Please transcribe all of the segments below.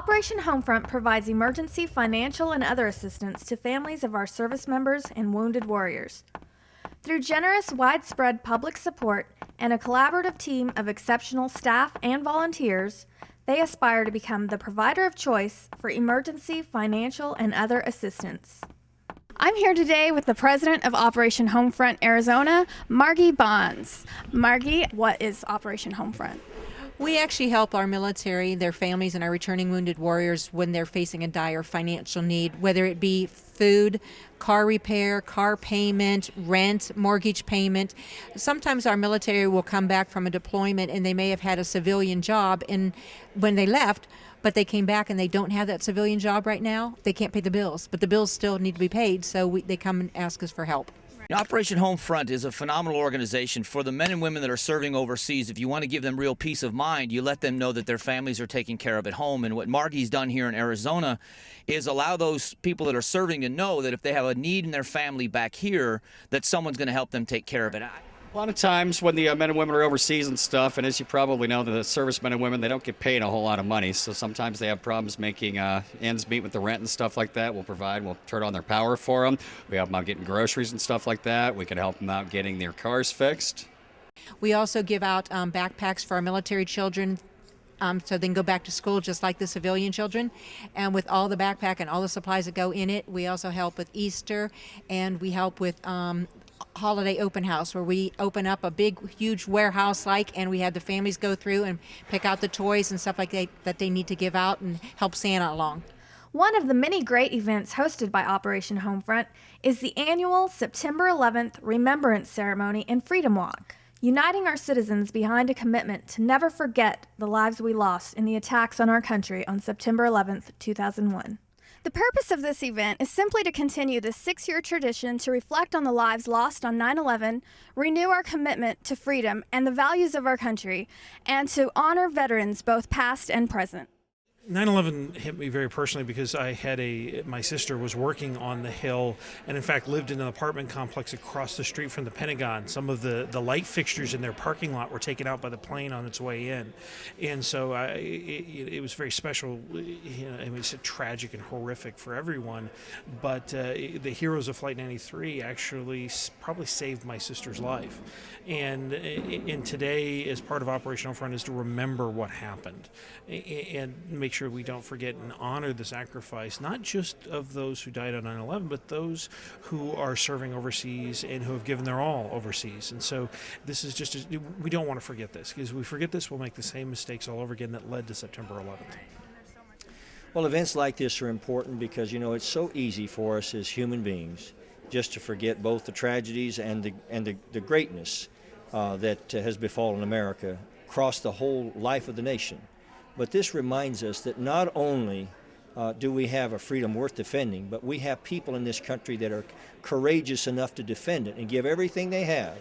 Operation Homefront provides emergency financial and other assistance to families of our service members and wounded warriors. Through generous, widespread public support and a collaborative team of exceptional staff and volunteers, they aspire to become the provider of choice for emergency financial and other assistance. I'm here today with the president of Operation Homefront Arizona, Margie Bonds. Margie, what is Operation Homefront? We actually help our military, their families, and our returning wounded warriors when they're facing a dire financial need, whether it be food, car repair, car payment, rent, mortgage payment. Sometimes our military will come back from a deployment and they may have had a civilian job when they left, but they came back and they don't have that civilian job right now. They can't pay the bills, but the bills still need to be paid, so they come and ask us for help. Operation Homefront is a phenomenal organization for the men and women that are serving overseas. If you want to give them real peace of mind, you let them know that their families are taken care of at home. And what Margie's done here in Arizona is allow those people that are serving to know that if they have a need in their family back here, that someone's going to help them take care of it. A lot of times when the men and women are overseas and stuff, and as you probably know, the servicemen and women, they don't get paid a whole lot of money, so sometimes they have problems making ends meet with the rent and stuff like that. We'll turn on their power for them. We help them out getting groceries and stuff like that. We can help them out getting their cars fixed. We also give out backpacks for our military children so they can go back to school just like the civilian children. And with all the backpack and all the supplies that go in it, we also help with Easter, and we help with holiday open house, where we open up a big huge warehouse and we have the families go through and pick out the toys and stuff like that they need to give out and help Santa along. One of the many great events hosted by Operation Homefront is the annual September 11th Remembrance Ceremony and Freedom Walk, uniting our citizens behind a commitment to never forget the lives we lost in the attacks on our country on September 11th, 2001. The purpose of this event is simply to continue the 6-year tradition to reflect on the lives lost on 9/11, renew our commitment to freedom and the values of our country, and to honor veterans both past and present. 9/11 hit me very personally because my sister was working on the Hill and in fact lived in an apartment complex across the street from the Pentagon. Some of the light fixtures in their parking lot were taken out by the plane on its way in. And so it was very special. It's tragic and horrific for everyone, but the heroes of Flight 93 actually probably saved my sister's life. And today, as part of Operation Homefront, is to remember what happened and make sure we don't forget and honor the sacrifice, not just of those who died on 9/11, but those who are serving overseas and who have given their all overseas. And so this is we don't want to forget this, because if we forget this, we'll make the same mistakes all over again that led to September 11th. Well, events like this are important because, it's so easy for us as human beings just to forget both the tragedies and the greatness that has befallen America across the whole life of the nation. But this reminds us that not only do we have a freedom worth defending, but we have people in this country that are courageous enough to defend it and give everything they have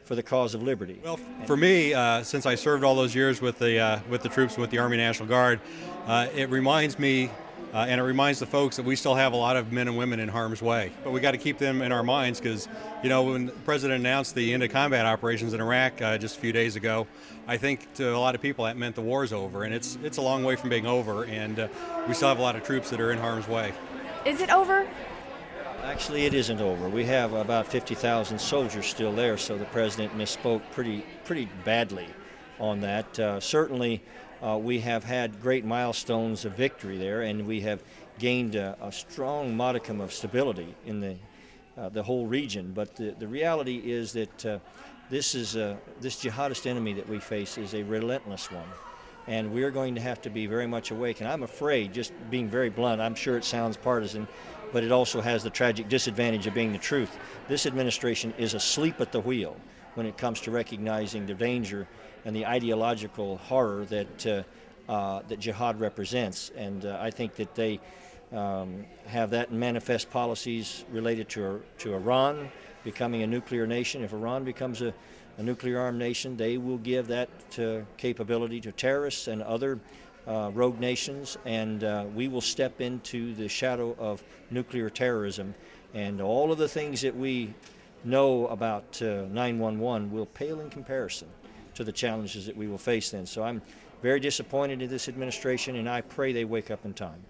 for the cause of liberty. Well, for me, since I served all those years with the troops with the Army National Guard, it reminds me and it reminds the folks that we still have a lot of men and women in harm's way. But we got to keep them in our minds because, when the President announced the end of combat operations in Iraq just a few days ago, I think to a lot of people that meant the war's over, and it's a long way from being over, and we still have a lot of troops that are in harm's way. Is it over? Actually, it isn't over. We have about 50,000 soldiers still there, so the President misspoke pretty badly on that. Certainly, we have had great milestones of victory there, and we have gained a strong modicum of stability in the whole region. But the reality is that this jihadist enemy that we face is a relentless one, and we're going to have to be very much awake. And I'm afraid, just being very blunt, I'm sure it sounds partisan, but it also has the tragic disadvantage of being the truth. This administration is asleep at the wheel when it comes to recognizing the danger and the ideological horror that jihad represents. And I think that they have that in manifest policies related to Iran becoming a nuclear nation. If Iran becomes a nuclear armed nation, they will give that capability to terrorists and other rogue nations, and we will step into the shadow of nuclear terrorism. And all of the things that we know about 9/11 will pale in comparison to the challenges that we will face then. So I'm very disappointed in this administration, and I pray they wake up in time.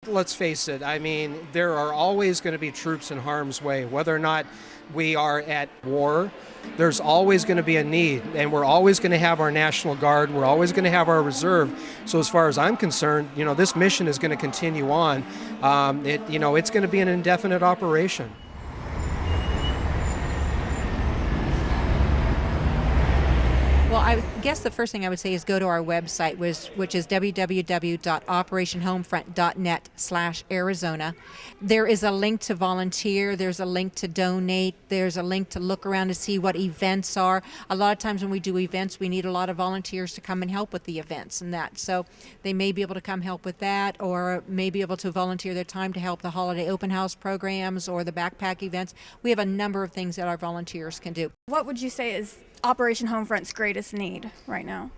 Let's face it, I mean, there are always going to be troops in harm's way. Whether or not we are at war, there's always going to be a need, and we're always going to have our National Guard, we're always going to have our reserve. So as far as I'm concerned, this mission is going to continue on. It's going to be an indefinite operation. Well, I guess the first thing I would say is go to our website, which is www.operationhomefront.net/Arizona. There is a link to volunteer. There's a link to donate. There's a link to look around to see what events are. A lot of times when we do events, we need a lot of volunteers to come and help with the events and that. So they may be able to come help with that, or may be able to volunteer their time to help the holiday open house programs or the backpack events. We have a number of things that our volunteers can do. What would you say is Operation Homefront's greatest need right now?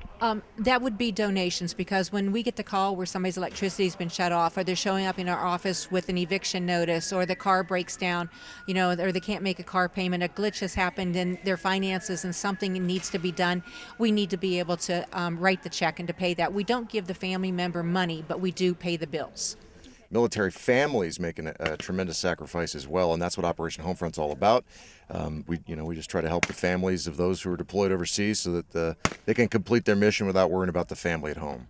That would be donations, because when we get the call where somebody's electricity's been shut off, or they're showing up in our office with an eviction notice, or the car breaks down, or they can't make a car payment, a glitch has happened in their finances and something needs to be done, we need to be able to write the check and to pay that. We don't give the family member money, but we do pay the bills. Military families making a tremendous sacrifice as well, and that's what Operation Homefront's all about. We just try to help the families of those who are deployed overseas so that they can complete their mission without worrying about the family at home.